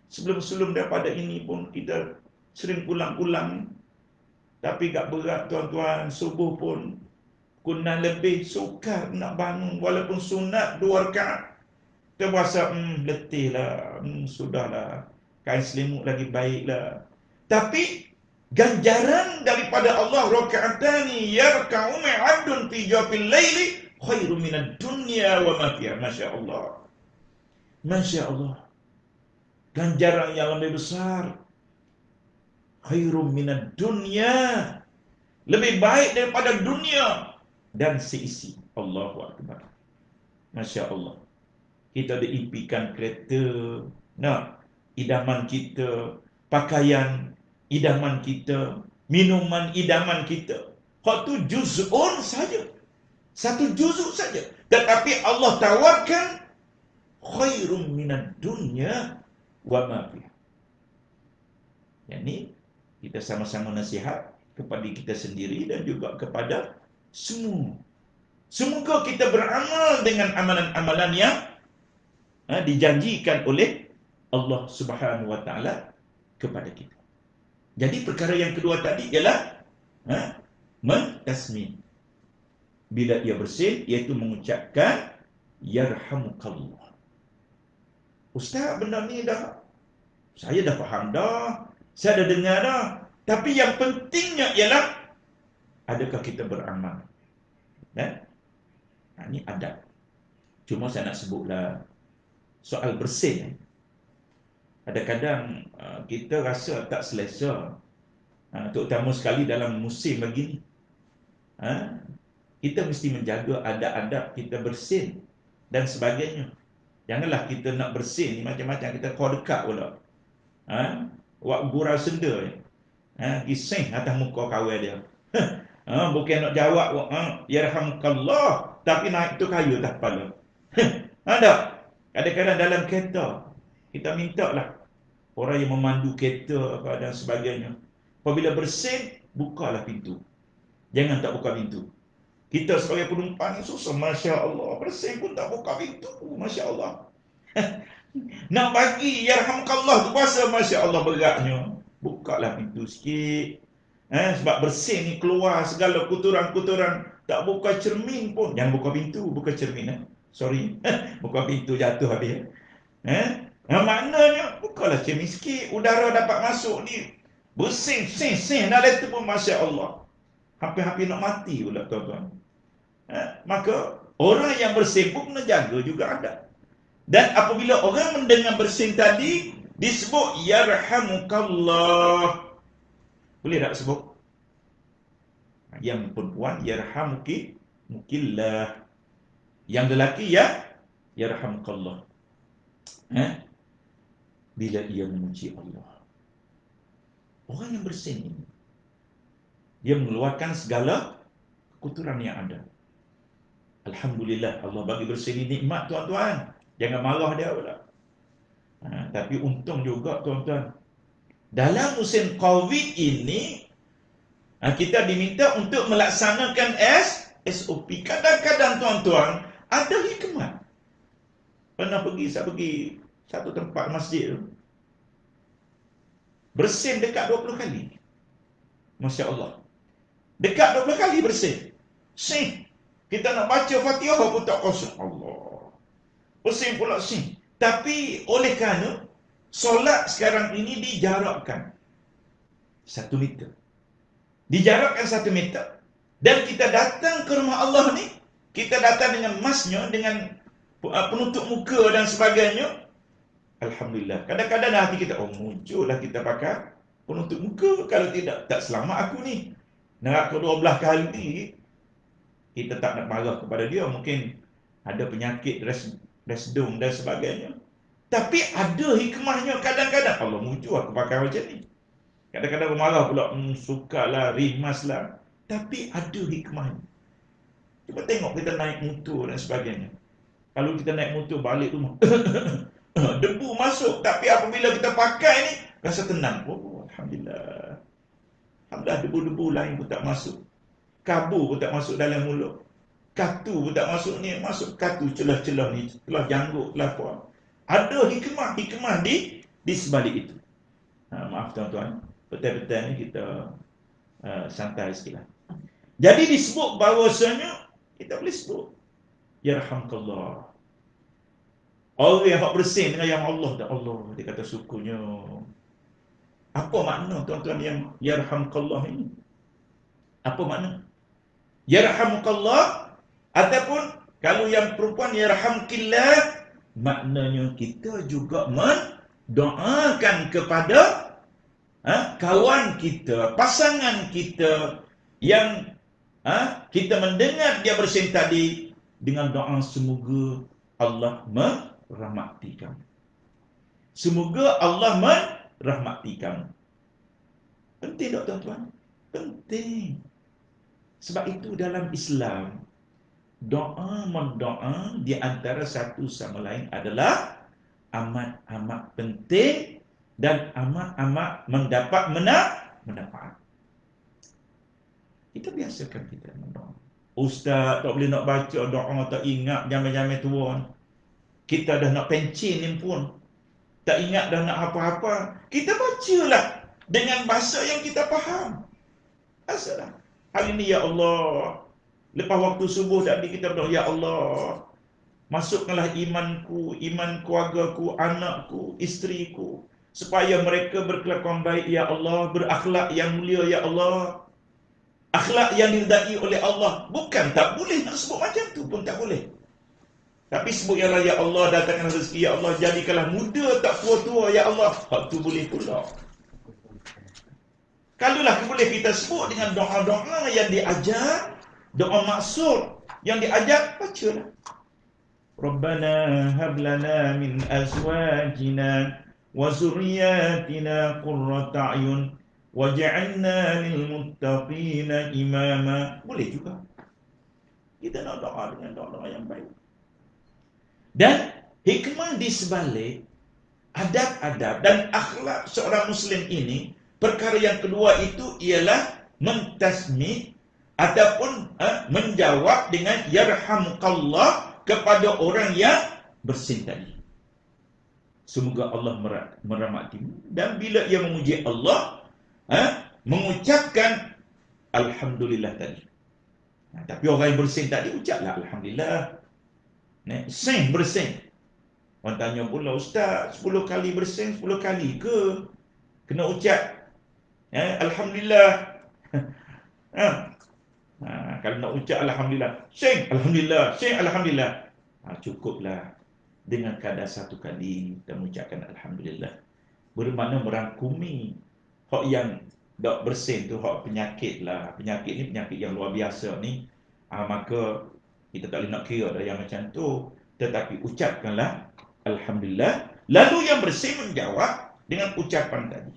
Sebelum daripada ini pun kita sering ulang-ulang. Tapi tak berat tuan-tuan, subuh pun kunang lebih sukar nak bangun. Walaupun sunat 2 rakaat. Kita berasa, letih lah, sudahlah. Kain selimut lagi baiklah. Tapi ganjaran daripada Allah, rakaatani yarka'u ma'abdun fi jawfil laili khairu minad dunya wa ma fiha. Masya Allah. Masya Allah. Ganjaran yang lebih besar. Khairu minad dunya. Lebih baik daripada dunia dan seisi. Allahu Akbar. Masya Allah. Kita diimpikan kereta, idaman kita, pakaian idaman kita, minuman idaman kita. Hak tu juz'un saja. Satu juzuk saja. Tetapi Allah tawarkan khairum minad dunya wa ma fiha. Yang ni kita sama-sama nasihat kepada kita sendiri dan juga kepada semua. Semoga kita beramal dengan amalan-amalan yang dijanjikan oleh Allah Subhanahu wa taala kepada kita. Jadi perkara yang kedua tadi ialah mentasmin. Bila ia bersin, iaitu mengucapkan yarhamukallah. Ustaz, benda ni saya dah faham dah, saya dah dengar dah. Tapi yang pentingnya ialah adakah kita beramal? Ini adab. Cuma saya nak sebutlah soal bersin. Kadang-kadang kita rasa tak selesa, terutama sekali dalam musim begini. Kita mesti menjaga adab-adab kita bersin dan sebagainya. Janganlah kita nak bersin ni macam-macam, kita kau dekat pula. Wak gurau senda gising atas muka kawan dia. Bukan nak jawab yarhamkallah, tapi naik tu kayu atas kepala. Ada. Kadang-kadang dalam kereta kita minta lah orang yang memandu kereta dan sebagainya, apabila bersin, bukalah pintu. Jangan tak buka pintu. Kita sebagai penumpang ni susah, Masya Allah, bersin pun tak buka pintu, Masya Allah. Nak bagi yarhamkallah tu puasa, Masya Allah, beratnya. Bukalah pintu sikit. Sebab bersin ni keluar segala kuturan-kuturan. Tak buka cermin pun. Jangan buka pintu, buka cermin. Sorry. Buka pintu jatuh habis. Maknanya, bukalah cermin sikit. Udara dapat masuk ni. Bersin, sin. Dah letak pun, Masya Allah. Hampir-hampir nak mati pula, tuan-tuan. Maka, orang yang bersin pun kena jaga juga ada. Dan apabila orang mendengar bersin tadi, disebut yarhamukallah. Boleh tak sebut? Yang perempuan, yarhamukillah. Yang lelaki, yarhamukallah. Bila ia memuji Allah. Orang yang bersin ini, dia mengeluarkan segala kotoran yang ada. Alhamdulillah, Allah bagi bersin ini nikmat, tuan-tuan. Jangan marah dia pula. Tapi untung juga, tuan-tuan, dalam musim COVID ini, kita diminta untuk melaksanakan SOP. Kadang-kadang, tuan-tuan, ada hikmat. Saya pergi satu tempat masjid tu, bersin dekat 20 kali. Masya Allah. Dekat 20 kali bersin. Kita nak baca Fatihah pun tak kosong. Allah. Bersin pula sin. Tapi oleh kerana solat sekarang ini dijarakkan 1 meter. Dijarakkan 1 meter. Dan kita datang ke rumah Allah ni, kita datang dengan masnya, dengan penutup muka dan sebagainya. Alhamdulillah. Kadang-kadang hati kita, muncullah kita pakai penutup muka. Kalau tidak, tak selamat aku ni. Nak ke 12 kali, kita tak nak marah kepada dia. Mungkin ada penyakit resdung dan sebagainya. Tapi ada hikmahnya kadang-kadang. Allah, muncul aku pakai macam ni. Kadang-kadang marah pula, sukalah, rimaslah. Tapi ada hikmahnya. Cuba tengok kita naik motor dan sebagainya. Kalau kita naik motor balik rumah, debu masuk. Tapi apabila kita pakai ni, rasa tenang. Alhamdulillah. Alhamdulillah, debu-debu lain pun tak masuk. Kabur pun tak masuk dalam mulut. Katu pun tak masuk ni. Masuk katu celah-celah ni. Celah janggut, celah apa. Ada hikmah di sebalik itu. Maaf, tuan-tuan. Betul-betul ni kita santai sikit lah. Jadi disebut bahawasanya kita boleh sebut yarhamkallah. Orang yang bersin dengan yang Allah dan Allah, dia kata syukurnya. Apa makna tuan-tuan yang yarhamkallah ini? Apa makna? Yarhamkallah ataupun kalau yang perempuan yarhamkillah, maknanya kita juga mendoakan kepada kawan kita, pasangan kita yang kita mendengar dia bersin tadi dengan doa semoga Allah merahmati kamu. Semoga Allah merahmati kamu. Penting tak tuan-tuan? Penting. Sebab itu dalam Islam, doa-mendoa di antara satu sama lain adalah amat-amat penting dan amat-amat mendapat manfaat. Kita biasakan kita mendoa. Ustaz tak boleh nak baca doa, tak ingat jamai-jamai tua. Kita dah nak pencin ni pun tak ingat dah nak apa-apa. Kita bacalah dengan bahasa yang kita faham. Asalah. Hari ini ya Allah, lepas waktu subuh tadi kita berdoa, ya Allah, masukkanlah imanku, iman keluargaku, anakku, isteriku, supaya mereka berkelakuan baik ya Allah, berakhlak yang mulia ya Allah, akhlak yang diridai oleh Allah. Bukan tak boleh nak sebut macam tu pun tak boleh. Tapi sebut ya Allah, ya Allah, datangkan rezeki ya Allah, jadikanlah muda tak tua-tua ya Allah. Hak tu boleh pula. Kalaulah boleh kita sebut dengan doa-doa yang diajar, doa maksud yang diajar, bacalah. Rabbana hab lana min azwajina wa zurriyyatina qurrata a'yun waj'alna lil muttaqina imama. Boleh juga. Kita nak doa dengan doa-doa yang baik. Dan hikmah di sebalik adab-adab dan akhlak seorang muslim ini, perkara yang kedua itu ialah mentasmi ataupun menjawab dengan yarhamkallah kepada orang yang bersin tadi. Semoga Allah merahmatimu. Dan bila ia memuji Allah, mengucapkan alhamdulillah tadi. Tapi orang yang bersin tadi ucaplah alhamdulillah. Sen bersin. Orang tanya pula, Ustaz, 10 kali bersin 10 kali ke? Kena ucap alhamdulillah. Kalau nak ucap alhamdulillah, sen alhamdulillah, cukuplah dengan kadar satu kali kita mengucapkan alhamdulillah. Bermakna merangkumi hak yang tak bersin tu, hak penyakit lah. Penyakit ni penyakit yang luar biasa ni. Maka kita tak boleh nak kira dah yang macam tu. Tetapi ucapkanlah alhamdulillah. Lalu yang bersin menjawab dengan ucapan tadi.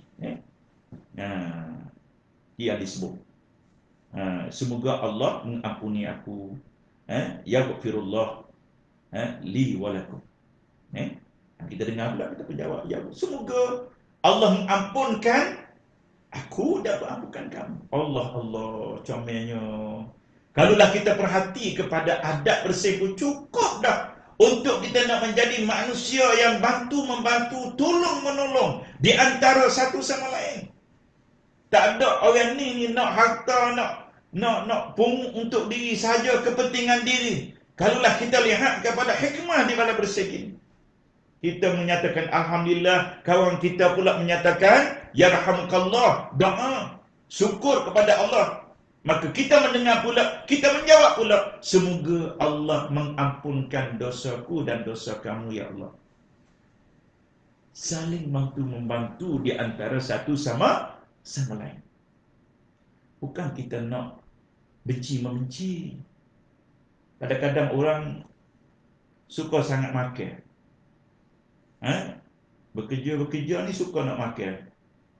Dia disebut. Semoga Allah mengampuni aku. Yaghfirullah li walakum. Kita dengar pula, kita menjawab, ya, semoga Allah mengampunkan aku dan mengampunkan kamu. Allah comelnya. Kalaulah kita perhati kepada adab bersin, cukup dah untuk kita nak menjadi manusia yang bantu-membantu, tolong-menolong di antara satu sama lain. Tak ada orang ni nak harta, nak pungut untuk diri saja, kepentingan diri. Kalaulah kita lihat kepada hikmah di dalam bersin ini, kita menyatakan alhamdulillah, kawan kita pula menyatakan yarhamkallah, doa syukur kepada Allah. Maka kita mendengar pula, kita menjawab pula, semoga Allah mengampunkan dosaku dan dosa kamu ya Allah. Saling membantu di antara satu sama lain. Bukan kita nak benci-membenci. Kadang-kadang orang suka sangat makan. Bekerja ni suka nak makan.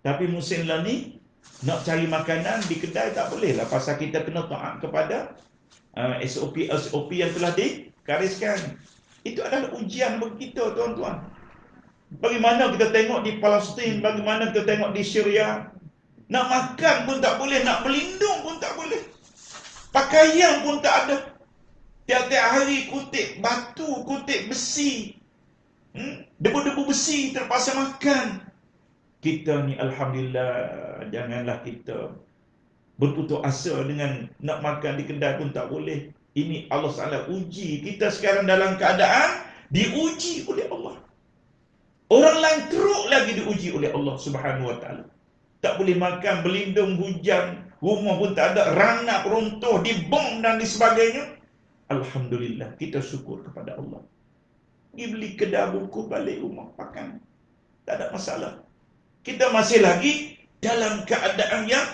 Tapi musim lah ni nak cari makanan di kedai tak boleh lah, pasal kita kena taat kepada SOP yang telah dikariskan. Itu adalah ujian bagi kita, tuan-tuan. Bagaimana kita tengok di Palestin, bagaimana kita tengok di Syria. Nak makan pun tak boleh, nak berlindung pun tak boleh. Pakaian pun tak ada. Tiap-tiap hari kutip batu, kutip besi. Debu-debu besi terpaksa makan. Kita ni alhamdulillah, janganlah kita berputus asa dengan nak makan di kedai pun tak boleh. Ini Allah Taala uji kita sekarang dalam keadaan diuji oleh Allah. Orang lain teruk lagi diuji oleh Allah Subhanahu Wa Taala. Tak boleh makan, berlindung hujan, rumah pun tak ada, ranap, runtuh, dibom dan sebagainya. Alhamdulillah, kita syukur kepada Allah. Pergi beli kedai buku balik rumah makan, tak ada masalah. Kita masih lagi dalam keadaan yang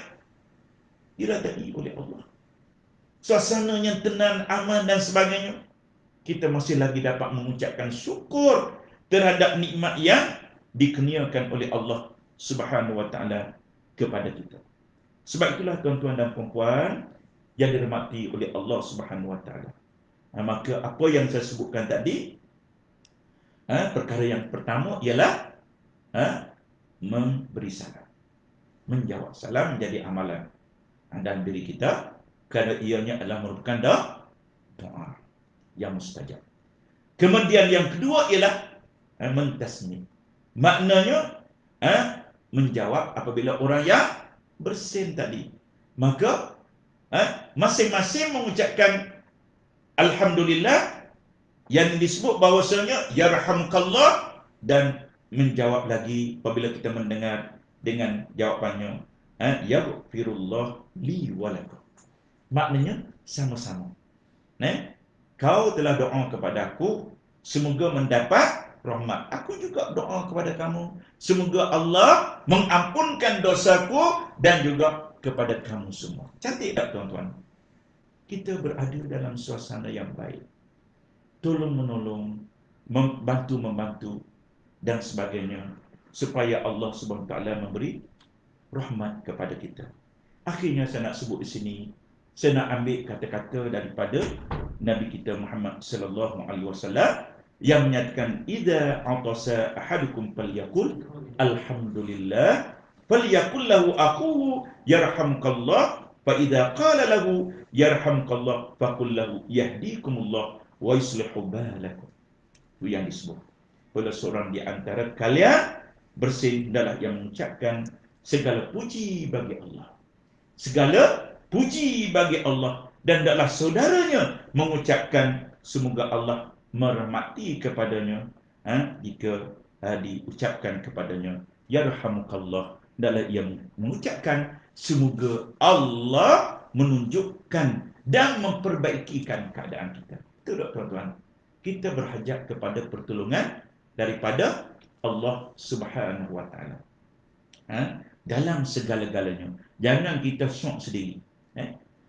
diradai oleh Allah. Suasananya tenang, aman dan sebagainya. Kita masih lagi dapat mengucapkan syukur terhadap nikmat yang dikurniakan oleh Allah Subhanahu Wa Taala kepada kita. Sebab itulah tuan-tuan dan puan-puan yang dirahmati oleh Allah Subhanahu Wa Taala. Maka apa yang saya sebutkan tadi, perkara yang pertama ialah memberi salam. Menjawab salam menjadi amalan dalam diri kita, kerana ianya adalah merupakan doa yang mustajab. Kemudian yang kedua ialah mentasmi. Maknanya menjawab apabila orang yang bersin tadi. Maka masing-masing mengucapkan alhamdulillah, yang disebut bahawasanya yarhamukallah, dan menjawab lagi apabila kita mendengar dengan jawapannya yaghfirullah li walakum. Maknanya sama-sama. Kau telah doa kepada aku, semoga mendapat rahmat. Aku juga doa kepada kamu, semoga Allah mengampunkan dosaku dan juga kepada kamu semua. Cantik tak tuan-tuan? Kita berada dalam suasana yang baik, tolong-menolong, membantu-membantu dan sebagainya, supaya Allah Subhanahu Wa Taala memberi rahmat kepada kita. Akhirnya saya nak sebut di sini, saya nak ambil kata-kata daripada Nabi kita Muhammad sallallahu alaihi wasallam yang menyatakan idza atasa ahadukum falyaqul alhamdulillah falyaqul lahu akhuhu yarhamukallah fa idza qala lahu yarhamukallah faqul lahu yahdikumullah wa yuslihu balakum. Itu yang disebut oleh seorang di antara kalian bersin adalah yang mengucapkan segala puji bagi Allah. Segala puji bagi Allah, dan adalah saudaranya mengucapkan semoga Allah merahmati kepadanya jika diucapkan kepadanya yarhamukallah, adalah yang mengucapkan semoga Allah menunjukkan dan memperbaikikan keadaan kita. Betul tak tuan-tuan? Kita berhajat kepada pertolongan daripada Allah Subhanahu Wa Taala dalam segala-galanya. Jangan kita syok sendiri.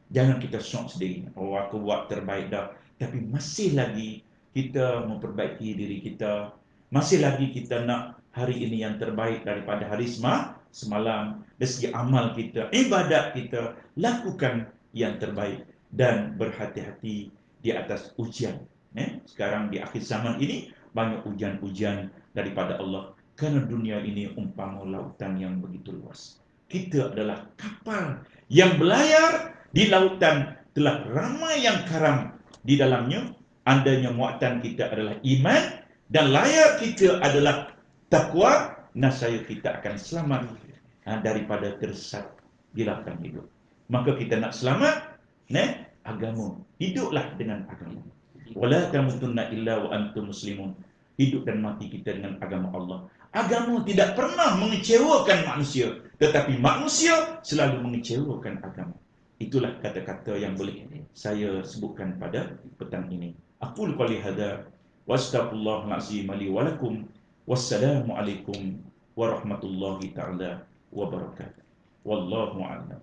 Jangan kita syok sendiri. Oh, aku buat terbaik dah, tapi masih lagi kita memperbaiki diri kita. Masih lagi kita nak hari ini yang terbaik daripada hari semalam. Dari segi amal kita, ibadat kita, lakukan yang terbaik dan berhati-hati di atas ujian. Sekarang di akhir zaman ini banyak ujian-ujian daripada Allah. Kerana dunia ini umpama lautan yang begitu luas. Kita adalah kapal yang berlayar di lautan, telah ramai yang karam di dalamnya. Andainya muatan kita adalah iman dan layar kita adalah takwa, nascaya kita akan selamat daripada tersesat di lautan hidup. Maka kita nak selamat, agama. Hiduplah dengan agama. Wala tamutunna illa wa antum muslimun. Hidup dan mati kita dengan agama Allah. Agama tidak pernah mengecewakan manusia, tetapi manusia selalu mengecewakan agama. Itulah kata-kata yang boleh saya sebutkan pada petang ini. Aqul qouli hadza wa astaghfirullahal azim li wa lakum. Wassalamu alaikum warahmatullahi taala wabarakatuh. Wallahu a'lam.